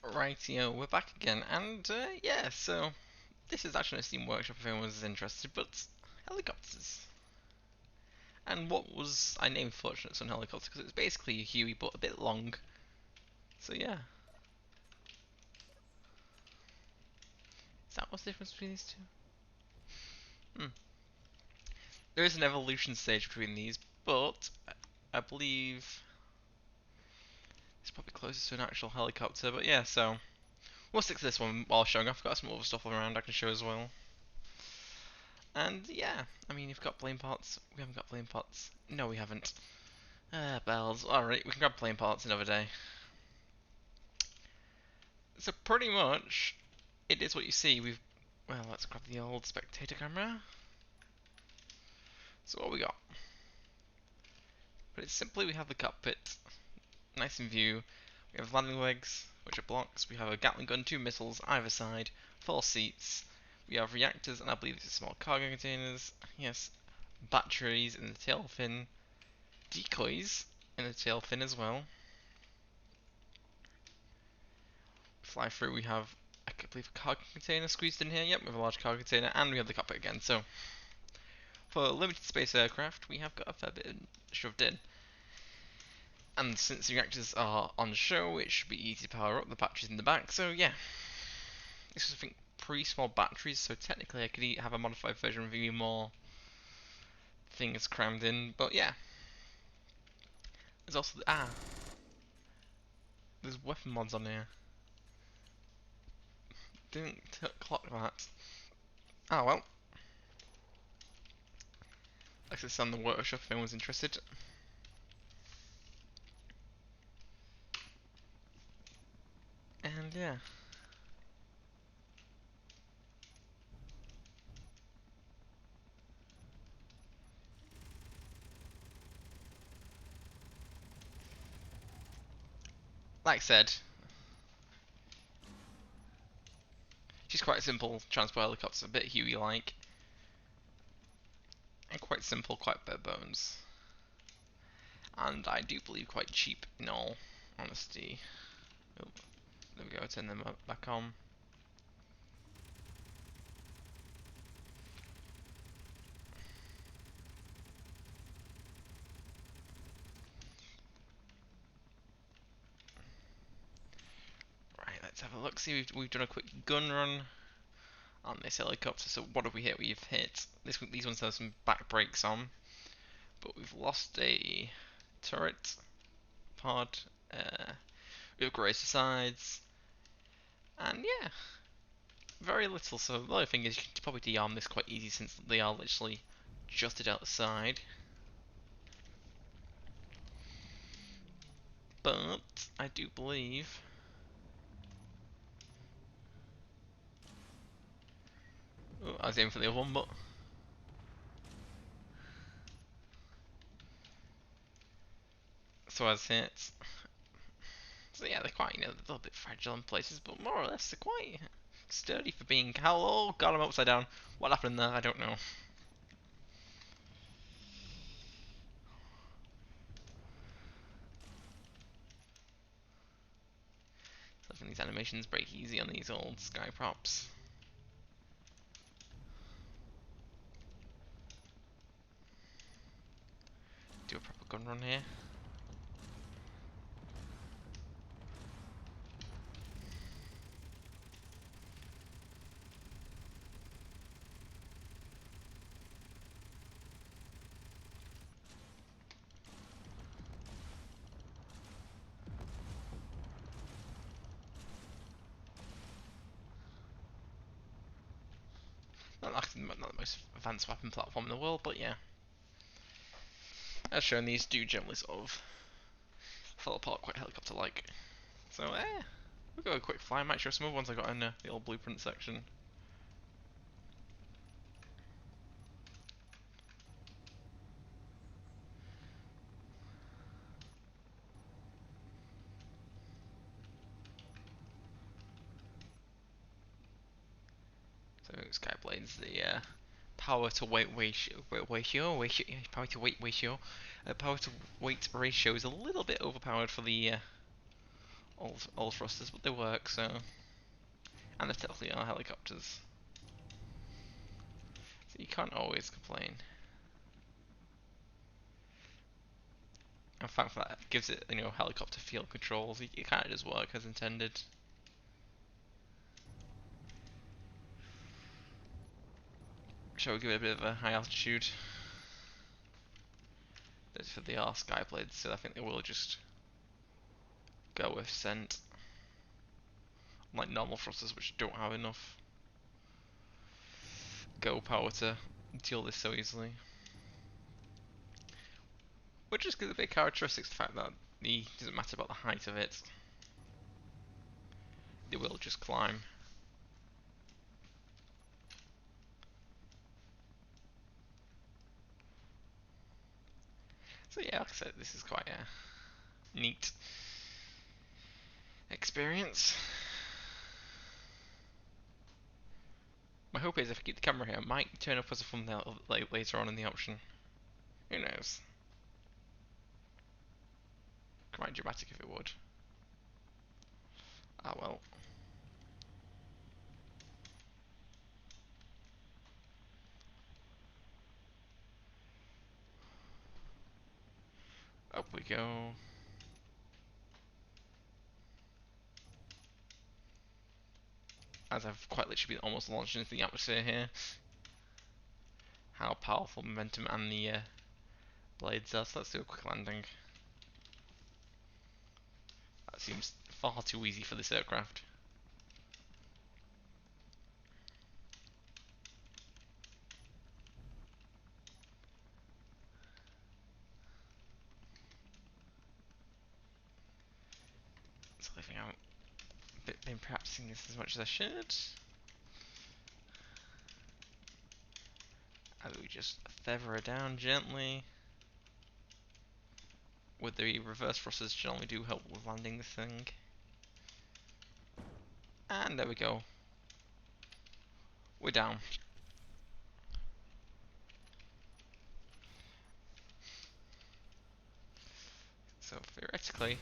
Rightio, we're back again, and yeah, so this is actually a Steam Workshop if anyone was interested, but helicopters. And what was I named Fortunate Son Helicopter because it's basically a Huey but a bit long. So yeah, is that what's the difference between these two? There is an evolution stage between these, but I believe it's probably closest to an actual helicopter. But yeah, so we'll stick to this one while showing off. I've got some other stuff around I can show as well. And yeah, I mean, you've got plane parts. We haven't got plane parts. No, we haven't. Bells. Alright, we can grab plane parts another day. So pretty much, it is what you see. Well, let's grab the old spectator camera. So what we got? But it's simply we have the cockpit, nice in view. We have landing legs, which are blocks. We have a Gatling gun, 2 missiles either side, 4 seats. We have reactors, and I believe these are small cargo containers. Yes, batteries in the tail fin, decoys in the tail fin as well. Fly through, we have, I believe, a cargo container squeezed in here. Yep, we have a large cargo container, and we have the cockpit again. So, for limited space aircraft, we have got a fair bit shoved in. And since the reactors are on show, it should be easy to power up the batteries in the back. So, yeah, this is, I think, pretty small batteries. So, technically, I could have a modified version with even more things crammed in. But, yeah, there's also there's weapon mods on here. Didn't clock that. Oh well. Like I said, on the workshop if anyone's interested. And yeah. Like I said, she's quite a simple transport helicopter, a bit Huey-like. And quite simple, quite bare bones. And I do believe quite cheap in all honesty. Oh, there we go, turn them back on. Right, let's have a look. See, we've done a quick gun run on this helicopter. So what have we hit? We've hit these ones have some back brakes on, but we've lost a turret pod. We've grazed the sides, and yeah, very little. So the other thing is you can probably de-arm this quite easy since they are literally jutted out the side. But I do believe. Oh, I was aiming for the other one, but so I was hit. So yeah, they're quite, a little bit fragile in places, but more or less they're quite sturdy for being Cal. Oh god, I'm upside down. What happened there? I don't know. I think these animations break easy on these old sky props. Do a proper gun run here. Not the most advanced weapon platform in the world, but yeah. As shown, these do generally sort of fall apart quite helicopter-like. So, we'll go a quick fly. I might show some other ones I got in the old blueprint section. So, Skyblade's the power to weight ratio, power to weight ratio. Power to weight ratio is a little bit overpowered for the old thrusters, but they work, so. And they technically are helicopters. So you can't always complain. In fact, that gives it, helicopter field controls. It kind of does work as intended. Shall we give it a bit of a high altitude? For the R Skyblades, so I think they will just go with scent. Like normal thrusters, which don't have enough go power to deal this so easily. Which just gives a bit of characteristics, the fact that it doesn't matter about the height of it. They will just climb. So yeah, like I said, this is quite a neat experience. My hope is if I keep the camera here, I might turn up as a thumbnail like later on in the option. Who knows? Quite dramatic if it would. Ah well. Up we go. As I've quite literally been almost launched into the atmosphere here. How powerful momentum and the blades are. So let's do a quick landing. That seems far too easy for this aircraft. So I think I've been practicing this as much as I should. As we just feather her down gently. With the reverse thrusters generally do help with landing this thing. And there we go. We're down. So theoretically,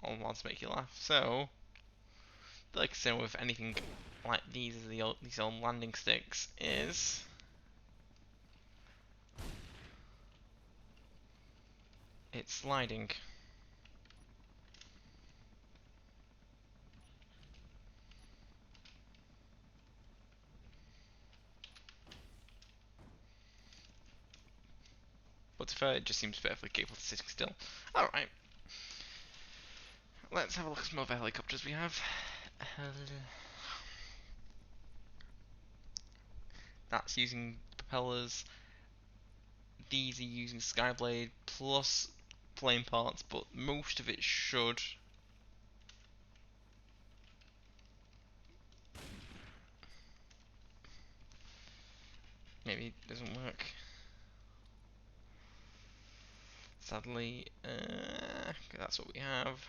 all mods make you laugh. So, like I said, with anything like these old landing sticks, is it's sliding. But to be fair, it just seems perfectly capable of sitting still. Alright. Let's have a look at some other helicopters we have. That's using propellers. These are using Skyblade plus plane parts, but most of it should. Maybe it doesn't work. Sadly, that's what we have.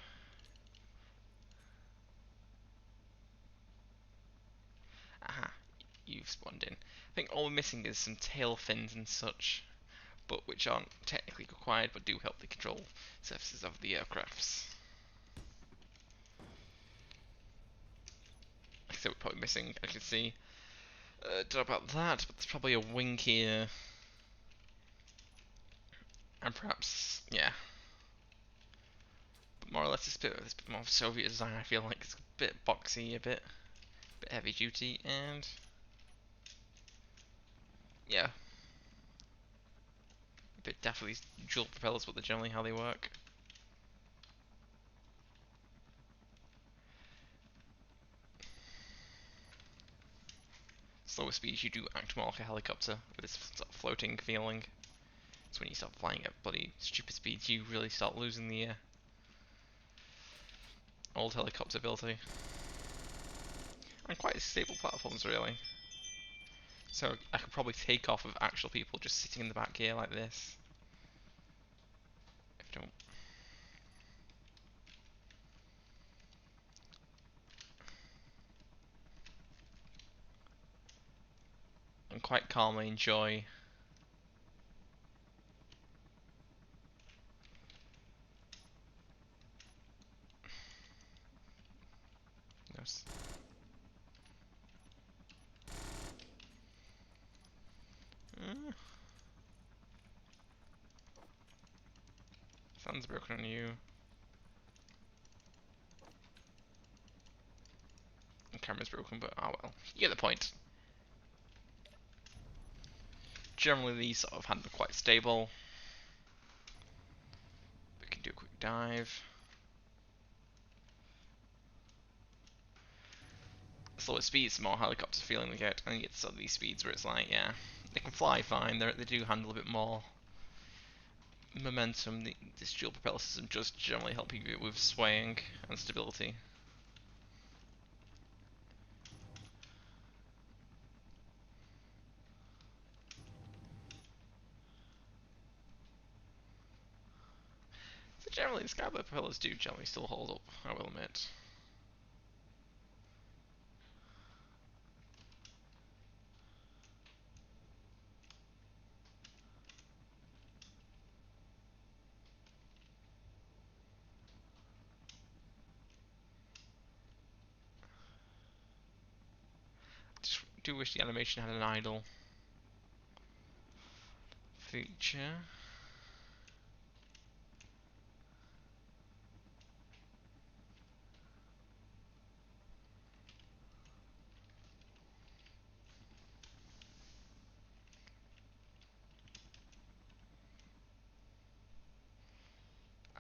Aha, you've spawned in. I think all we're missing is some tail fins and such, but which aren't technically required, but do help the control surfaces of the aircrafts. So we're probably missing, I can see, don't know about that, but there's probably a wing here. And perhaps, yeah. But more or less this bit more Soviet design, I feel like it's a bit boxy, a bit heavy duty, and yeah. A bit daft with these dual propellers, but they're generally how they work. Slower speeds, you do act more like a helicopter with this sort of floating feeling. It's when you start flying at bloody stupid speeds, you really start losing the old helicopter ability. And quite stable platforms, really. So I could probably take off with actual people just sitting in the back here like this. If I don't. And quite calmly enjoy sometimes. Sounds broken on you. The camera's broken, but oh well. You get the point. Generally, these sort of handle quite stable. We can do a quick dive. Slower speeds, the more helicopter feeling they get, and you get sort of these speeds where it's like, yeah, they can fly fine. They do handle a bit more momentum. This dual propeller system just generally help you with swaying and stability. So generally, the Skyblade propellers do generally still hold up, I will admit. Just do wish the animation had an idle feature.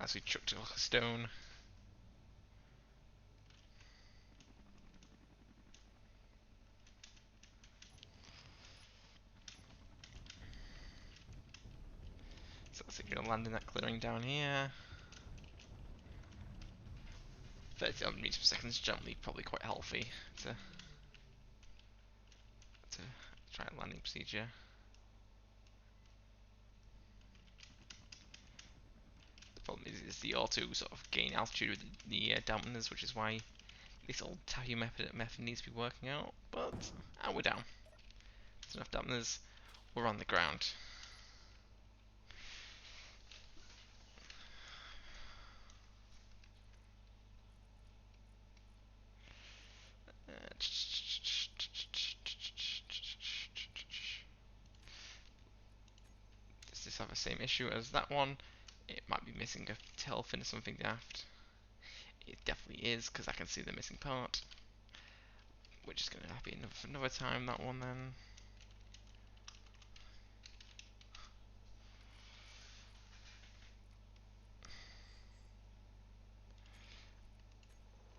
As we chucked it like a stone. So let's see if you're gonna land in that clearing down here. 30 meters per second is generally probably quite healthy to try a landing procedure. The problem is the auto sort of gain altitude with the dampeners, which is why this old Tahoe method needs to be working out. But we're down. There's enough dampeners. We're on the ground. Does this have the same issue as that one? It might be missing a tail fin or something aft. It definitely is, because I can see the missing part. We're just going to have to be another time, that one then.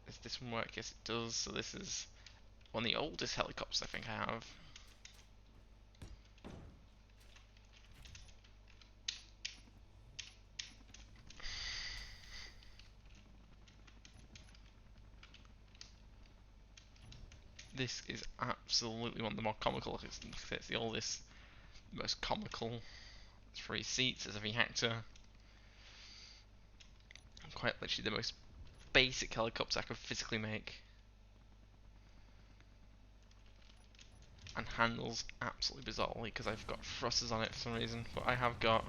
Does this one work? Yes, it does. So this is one of the oldest helicopters I think I have. This is absolutely one of the more comical. It's the oldest, most comical 3 seats as a reactor. Quite literally the most basic helicopter I could physically make. And handles absolutely bizarrely because I've got thrusters on it for some reason. But I have got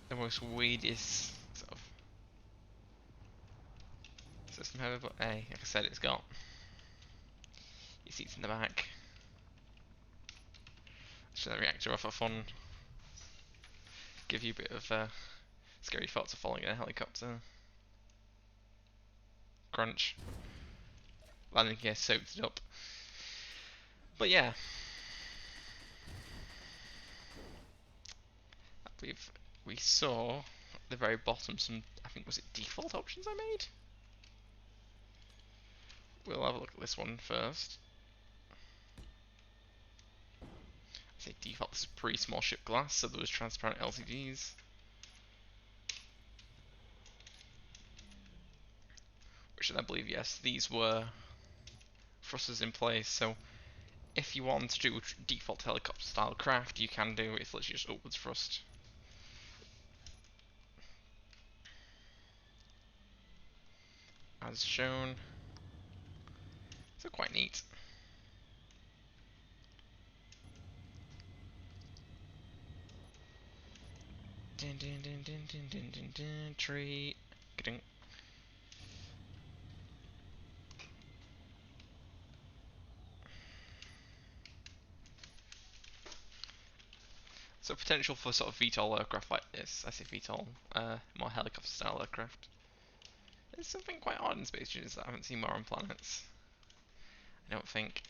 the most weirdest sort of system ever. But hey, like I said, it's got your seats in the back. Shut the reactor off for fun. Give you a bit of scary thoughts of falling in a helicopter. Crunch. Landing gear soaked it up. But yeah. I believe we saw at the very bottom some, I think, was it default options I made? We'll have a look at this one first. I say default, this is pre-small ship glass, so there was transparent LCDs. Which I believe, yes, these were thrusters in place, so if you want to do a default helicopter style craft, you can do it. It's literally just upwards thrust. As shown. So quite neat. Tree. So potential for sort of VTOL aircraft like this. I say VTOL, more helicopter style aircraft. There's something quite odd in space stations that I haven't seen more on planets. I don't think.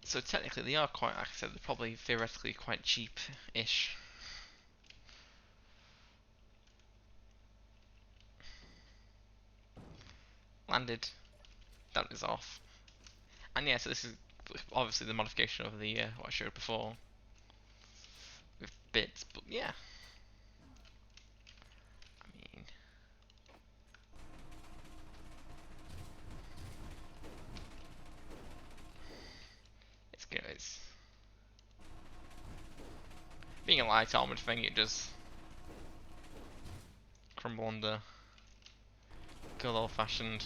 So technically they are quite, like I said, they're probably theoretically quite cheap-ish. Landed. That is off. And yeah, so this is obviously the modification of the what I showed before. With bits, but yeah. I mean, it's good. It's being a light armored thing, it does crumble under good old fashioned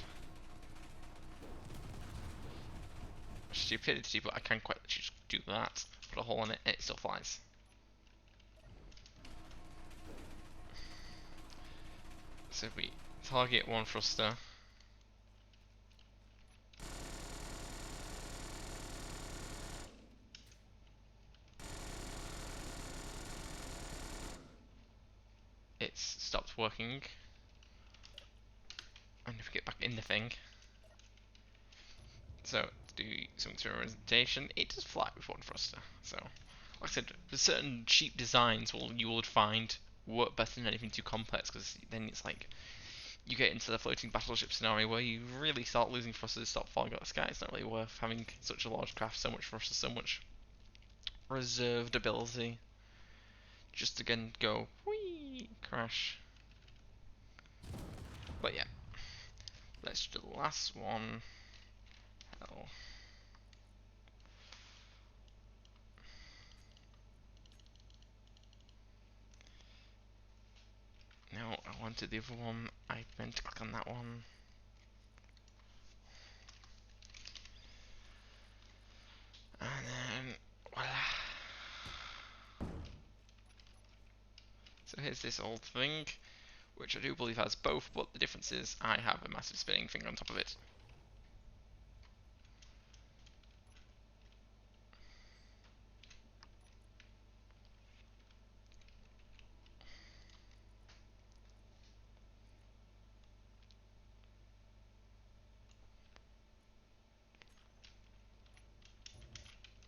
stupidity, but I can quite literally just do that. Put a hole in it and it still flies. So if we target one thruster, it's stopped working. And if we get back in the thing, so to do some experimentation, it does fly with one thruster. So, like I said, there's certain cheap designs you would find work better than anything too complex, because then it's like you get into the floating battleship scenario where you really start losing thrusters, stop falling out of the sky. It's not really worth having such a large craft, so much thrusters, so much reserved ability. Just again go whee, crash. But yeah, let's do the last one. Hell. No, I wanted the other one. I meant to click on that one. And then, voila. So here's this old thing, which I do believe has both, but the difference is I have a massive spinning thing on top of it.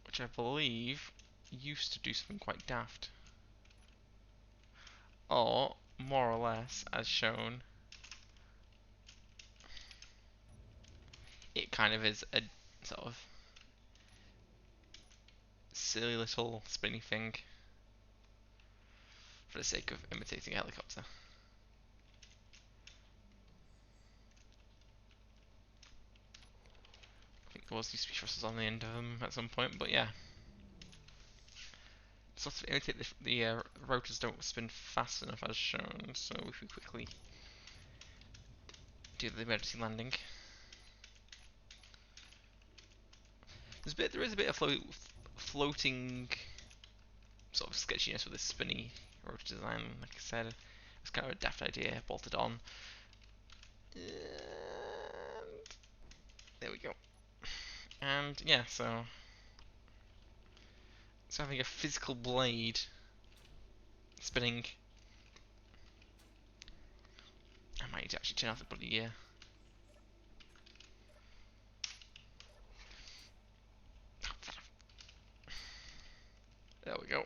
Which I believe used to do something quite daft. Or, more or less, as shown, it kind of is a sort of silly little spinny thing for the sake of imitating a helicopter. I think there was used to be thrusters on the end of them at some point, but yeah. Sort of imitate the rotors don't spin fast enough as shown, so if we quickly do the emergency landing. There is a bit of floating sort of sketchiness with this spinny rotor design. Like I said, it's kind of a daft idea bolted on. And there we go. And yeah, so having a physical blade spinning. I might need to actually turn off the bloody There we go.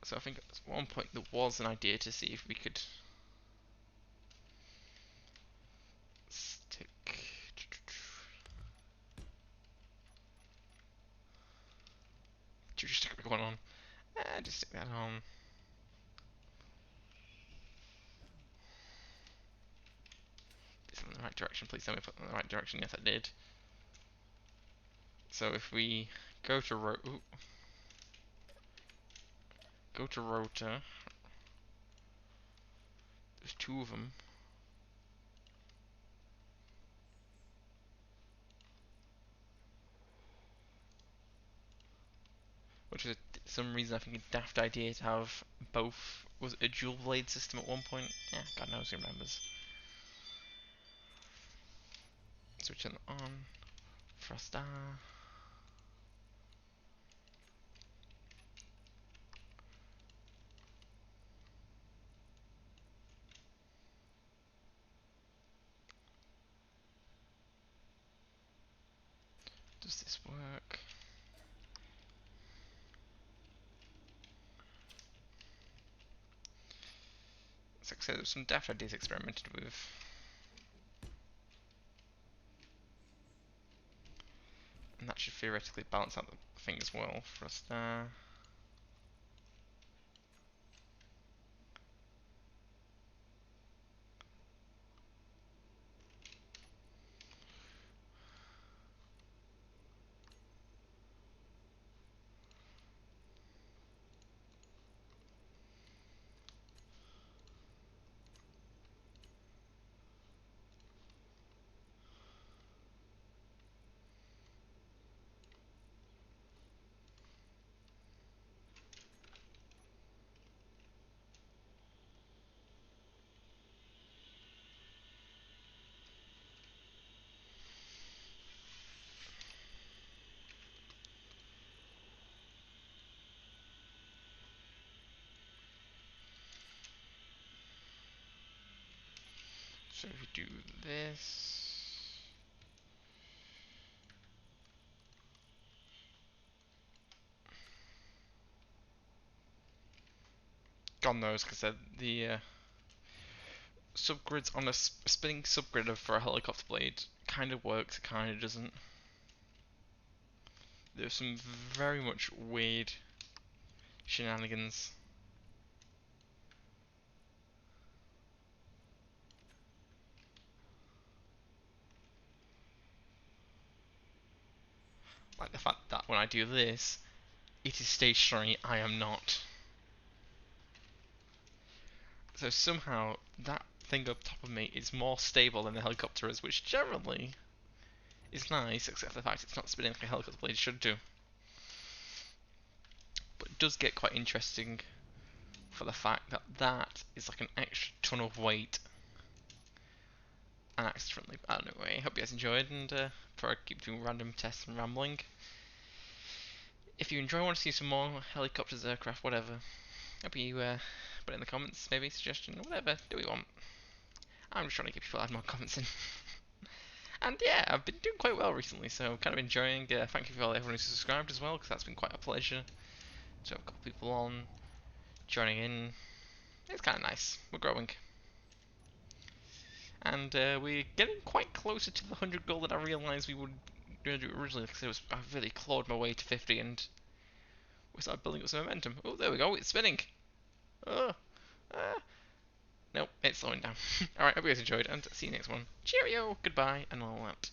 So I think at one point there was an idea to see if we could stick. Should we just stick a big one on? Just stick that on. Is it in the right direction? Please tell me I put it in the right direction. Yes, I did. So if we go to rotor, there's two of them. Which is some reason I think a daft idea to have both was it a dual blade system at one point? Yeah, God knows who remembers. Switch it on. Frostar. Does this work? Like I said, there's some daft ideas experimented with. And that should theoretically balance out the thing as well. Frostar. So if we do this. God knows, because the subgrids on a spinning subgrid for a helicopter blade kind of works, it kind of doesn't. There's some very much weird shenanigans. Like the fact that when I do this, it is stationary, I am not. So somehow that thing up top of me is more stable than the helicopter is, which generally is nice, except for the fact it's not spinning like a helicopter blade should do. But it does get quite interesting for the fact that that is like an extra ton of weight. And accidentally, I don't know, I hope you guys enjoyed, and before I keep doing random tests and rambling, if you enjoy and want to see some more helicopters, aircraft, whatever, hope you put it in the comments, maybe suggestion, whatever, do we want. I'm just trying to get people to add more comments in. And yeah, I've been doing quite well recently, so kind of enjoying. Thank you for everyone who's subscribed as well, because that's been quite a pleasure. So a couple people on, joining in. It's kind of nice. We're growing. And we're getting quite closer to the 100 goal that I realised we would do originally, because I really clawed my way to 50 and we started building up some momentum. Oh, there we go, it's spinning. Oh, nope, it's slowing down. Alright, hope you guys enjoyed, and see you next one. Cheerio, goodbye, and all that.